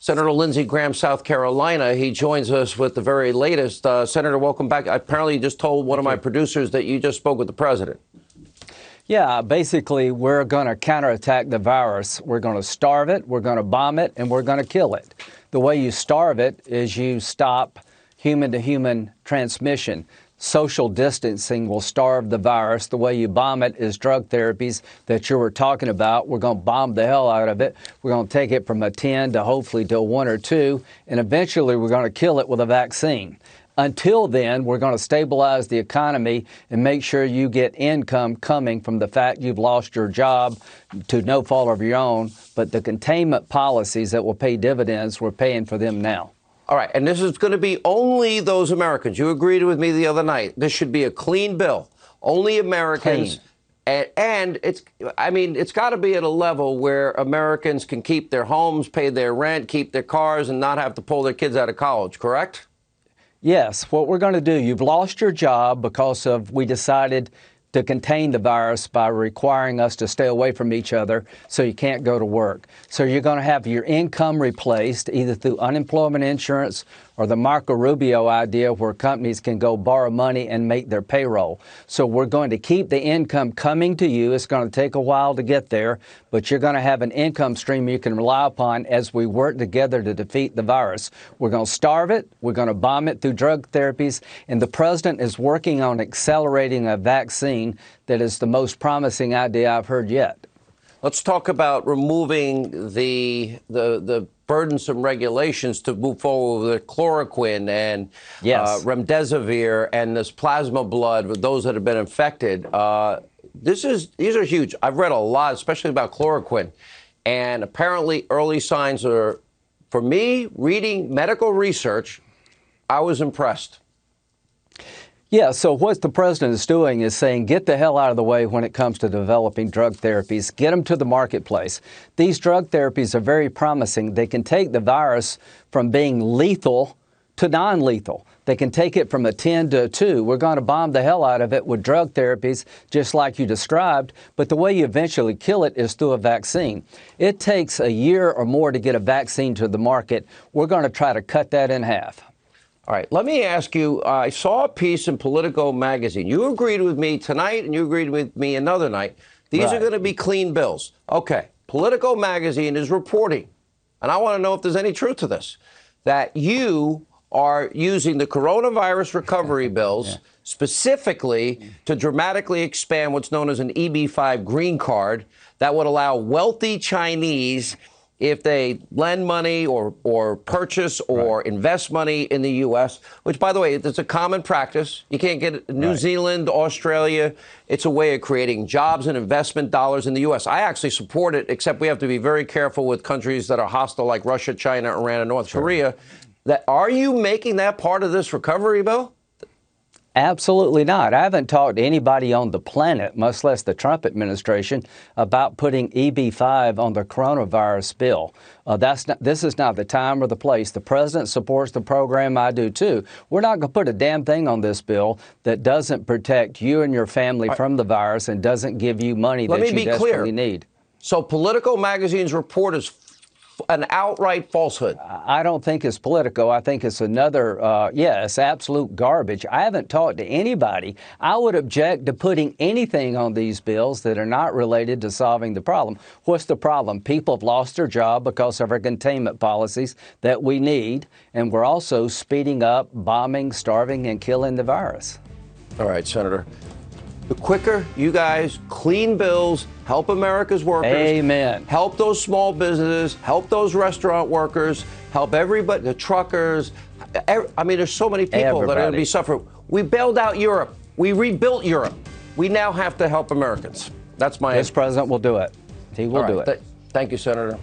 Senator Lindsey Graham, South Carolina. He joins us with the very latest. Senator, welcome back. Apparently, you just told one of my producers that you just spoke with the president. Yeah, basically, we're going to counterattack the virus. We're going to starve it, we're going to bomb it, and we're going to kill it. The way you starve it is you stop human-to-human transmission. Social distancing will starve the virus. The way you bomb it is drug therapies that you were talking about. We're going to bomb the hell out of it. We're going to take it from a 10 to hopefully to a 1 or 2, and eventually we're going to kill it with a vaccine. Until then, we're going to stabilize the economy and make sure you get income coming from the fact you've lost your job to no fault of your own. But the containment policies that will pay dividends, we're paying for them now. All right, and this is going to be only those Americans. You agreed with me the other night. This should be a clean bill. Only Americans. Clean. And it's got to be at a level where Americans can keep their homes, pay their rent, keep their cars, and not have to pull their kids out of college, correct? Yes. What we're going to do, you've lost your job because we decided to contain the virus by requiring us to stay away from each other so you can't go to work. So you're going to have your income replaced either through unemployment insurance or the Marco Rubio idea where companies can go borrow money and make their payroll. So we're going to keep the income coming to you. It's going to take a while to get there, but you're going to have an income stream you can rely upon as we work together to defeat the virus. We're going to starve it. We're going to bomb it through drug therapies. And the president is working on accelerating a vaccine that is the most promising idea I've heard yet. Let's talk about removing the burdensome regulations to move forward with chloroquine and remdesivir and this plasma blood with those that have been infected. These are huge. I've read a lot, especially about chloroquine, and apparently early signs are, for me, reading medical research, I was impressed. Yeah, so what the president is doing is saying, get the hell out of the way when it comes to developing drug therapies. Get them to the marketplace. These drug therapies are very promising. They can take the virus from being lethal to non-lethal. They can take it from a 10 to a 2. We're going to bomb the hell out of it with drug therapies, just like you described. But the way you eventually kill it is through a vaccine. It takes a year or more to get a vaccine to the market. We're going to try to cut that in half. All right, let me ask you, I saw a piece in Politico magazine. You agreed with me tonight and you agreed with me another night. These are going to be clean bills. Okay, Politico magazine is reporting, and I want to know if there's any truth to this, that you are using the coronavirus recovery bills specifically to dramatically expand what's known as an EB-5 green card that would allow wealthy Chinese, if they lend money or purchase or invest money in the U.S., which, by the way, it's a common practice. You can't get it in New Zealand, Australia. It's a way of creating jobs and investment dollars in the U.S. I actually support it, except we have to be very careful with countries that are hostile like Russia, China, Iran, and North Korea. Are you making that part of this recovery bill? Absolutely not. I haven't talked to anybody on the planet, much less the Trump administration, about putting EB-5 on the coronavirus bill. This is not the time or the place. The president supports the program. I do, too. We're not going to put a damn thing on this bill that doesn't protect you and your family from the virus and doesn't give you money that you desperately need. So Politico magazine's report is an outright falsehood. I don't think it's Politico. I think it's another, it's absolute garbage. I haven't talked to anybody. I would object to putting anything on these bills that are not related to solving the problem. What's the problem? People have lost their job because of our containment policies that we need, and we're also speeding up bombing, starving, and killing the virus. All right, Senator. The quicker you guys clean bills, help America's workers. Amen. Help those small businesses, help those restaurant workers, help everybody, the truckers. I mean, there's so many people that are going to be suffering. We bailed out Europe. We rebuilt Europe. We now have to help Americans. That's my... This president will do it. He will do it. Thank you, Senator.